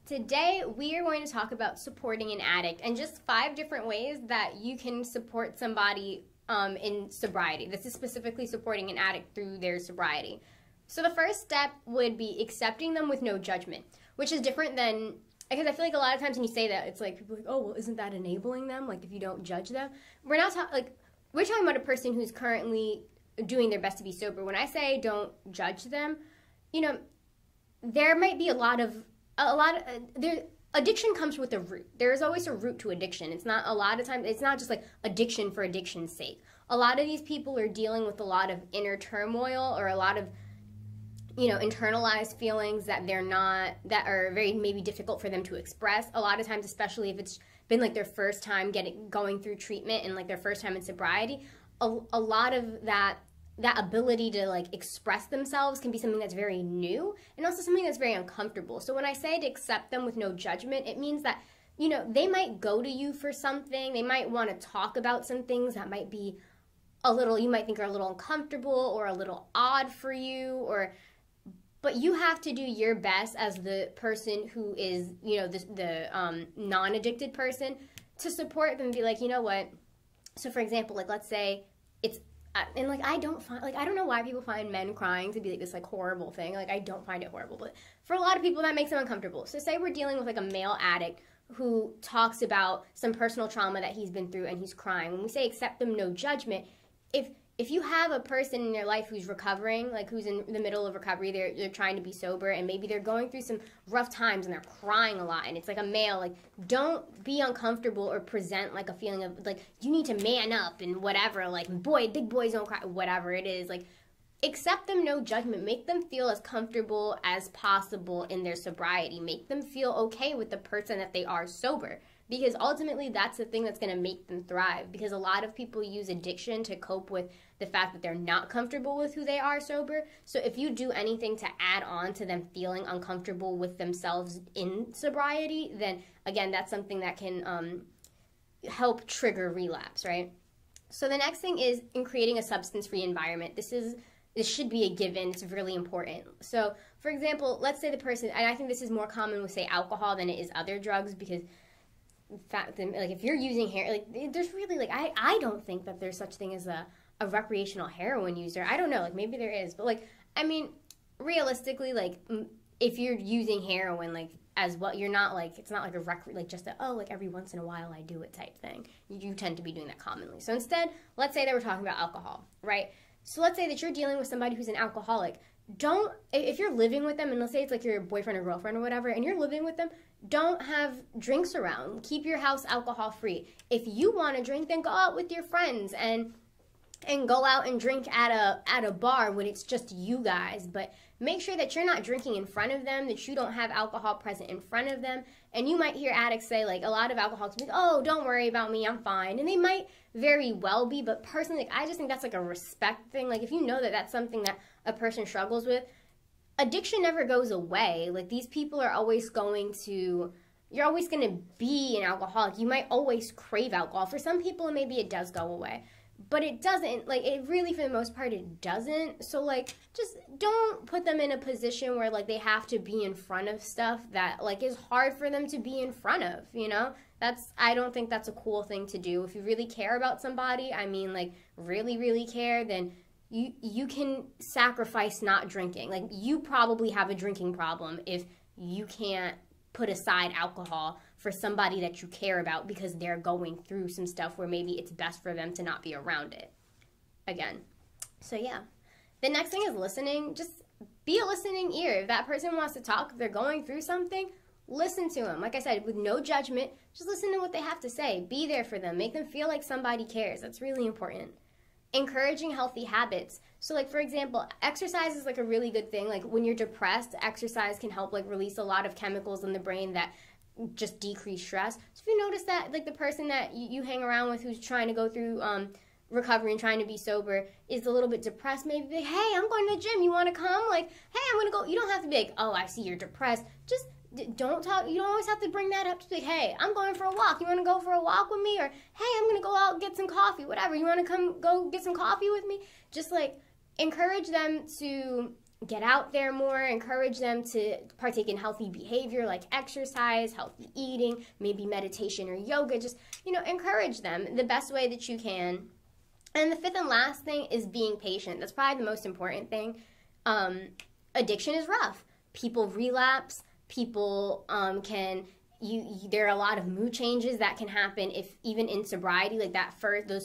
Today, we are going to talk about supporting an addict and just 5 different ways that you can support somebody in sobriety. This is specifically supporting an addict through their sobriety. So the first step would be accepting them with no judgment, which is different than, because I feel like a lot of times when you say that, it's like, people are like, oh, well, isn't that enabling them? Like, if you don't judge them. We're not we're talking about a person who's currently doing their best to be sober. When I say don't judge them, you know, there might be addiction comes with a root. There is always a root to addiction. It's not a lot of times, it's not just like addiction for addiction's sake. A lot of these people are dealing with a lot of inner turmoil or a lot of, you know, internalized feelings that that are very maybe difficult for them to express. A lot of times, especially if it's been like their first time going through treatment and like their first time in sobriety, a lot of that ability to like express themselves can be something that's very new and also something that's very uncomfortable. So when I say to accept them with no judgment, it means that, you know, they might go to you for something. They might want to talk about some things that might be you might think are a little uncomfortable or a little odd for you, but you have to do your best as the person who is, you know, the non-addicted person to support them and be like, you know what? So for example, like let's say it's, and like I don't know why people find men crying to be like this like horrible thing. Like I don't find it horrible, but for a lot of people that makes them uncomfortable. So say we're dealing with like a male addict who talks about some personal trauma that he's been through and he's crying. When we say accept them, no judgment, if you have a person in your life who's recovering, like who's in the middle of recovery, they're trying to be sober and maybe they're going through some rough times and they're crying a lot and it's like a male, like don't be uncomfortable or present like a feeling of like you need to man up and whatever, like big boys don't cry, whatever it is. Like accept them, no judgment. Make them feel as comfortable as possible in their sobriety. Make them feel okay with the person that they are sober. Because ultimately, that's the thing that's going to make them thrive. Because a lot of people use addiction to cope with the fact that they're not comfortable with who they are sober. So if you do anything to add on to them feeling uncomfortable with themselves in sobriety, then again, that's something that can help trigger relapse, right? So the next thing is in creating a substance-free environment. This should be a given. It's really important. So, for example, let's say the person, and I think this is more common with, say, alcohol than it is other drugs because like if you're using there's really like I don't think that there's such thing as a recreational heroin user. I don't know, like maybe there is, but like I mean realistically, like if you're using heroin like as well, you're not like, it's not like like every once in a while I do it type thing. You tend to be doing that commonly. So instead, let's say that we're talking about alcohol, right? So let's say that you're dealing with somebody who's an alcoholic. If you're living with them, and let's say it's like your boyfriend or girlfriend or whatever, and you're living with them, don't have drinks around. Keep your house alcohol free. If you want to drink, then go out with your friends and go out and drink at a bar when it's just you guys. But make sure that you're not drinking in front of them, that you don't have alcohol present in front of them. And you might hear addicts say, like, a lot of alcoholics be like, oh, don't worry about me, I'm fine. And they might very well be, but personally, like, I just think that's like a respect thing. Like, if you know that that's something that a person struggles with, addiction never goes away. Like, these people are always you're always going to be an alcoholic. You might always crave alcohol. For some people, maybe it does go away. But it doesn't, like, it really, for the most part, it doesn't. So, like, just don't put them in a position where, like, they have to be in front of stuff that, like, is hard for them to be in front of, you know? I don't think that's a cool thing to do. If you really care about somebody, I mean, like, really, really care, then you can sacrifice not drinking. Like, you probably have a drinking problem if you can't put aside alcohol for somebody that you care about because they're going through some stuff where maybe it's best for them to not be around it. Again. So yeah. The next thing is listening. Just be a listening ear. If that person wants to talk, if they're going through something, listen to them. Like I said, with no judgment, just listen to what they have to say. Be there for them. Make them feel like somebody cares. That's really important. Encouraging healthy habits. So like, for example, exercise is like a really good thing. Like when you're depressed, exercise can help like release a lot of chemicals in the brain that just decrease stress. So if you notice that like the person that you hang around with who's trying to go through recovery and trying to be sober is a little bit depressed, maybe be like, hey, I'm going to the gym, you want to come? Like, hey, I'm going to go. You don't have to be like, oh, I see you're depressed. Just don't talk. You don't always have to bring that up to be like, hey, I'm going for a walk. You want to go for a walk with me? Or, hey, I'm going to go out and get some coffee, whatever. You want to come go get some coffee with me? Just like encourage them to get out there more, encourage them to partake in healthy behavior like exercise, healthy eating, maybe meditation or yoga. Just, encourage them the best way that you can. And the fifth and last thing is being patient. That's probably the most important thing. Addiction is rough. People relapse. People there are a lot of mood changes that can happen if even in sobriety, like that first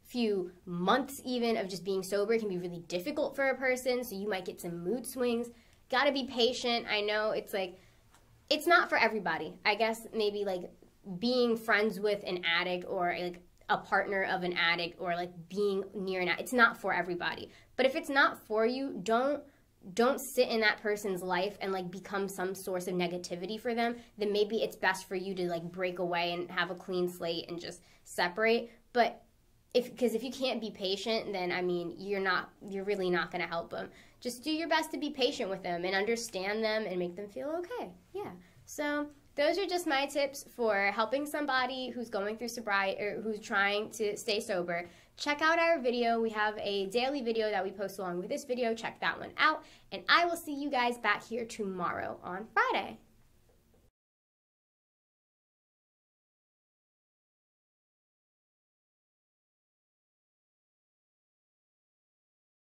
few months even of just being sober can be really difficult for a person. So you might get some mood swings. Got to be patient. I know it's not for everybody. I guess maybe like being friends with an addict or like a partner of an addict or like being near an addict, it's not for everybody. But if it's not for you, don't sit in that person's life and like become some source of negativity for them. Then maybe it's best for you to like break away and have a clean slate and just separate. But because if you can't be patient, then I mean you're really not going to help them. Just do your best to be patient with them and understand them and make them feel okay. Yeah. So those are just my tips for helping somebody who's going through sobriety or who's trying to stay sober. Check out our video. We have a daily video that we post along with this video. Check that one out. And I will see you guys back here tomorrow on Friday.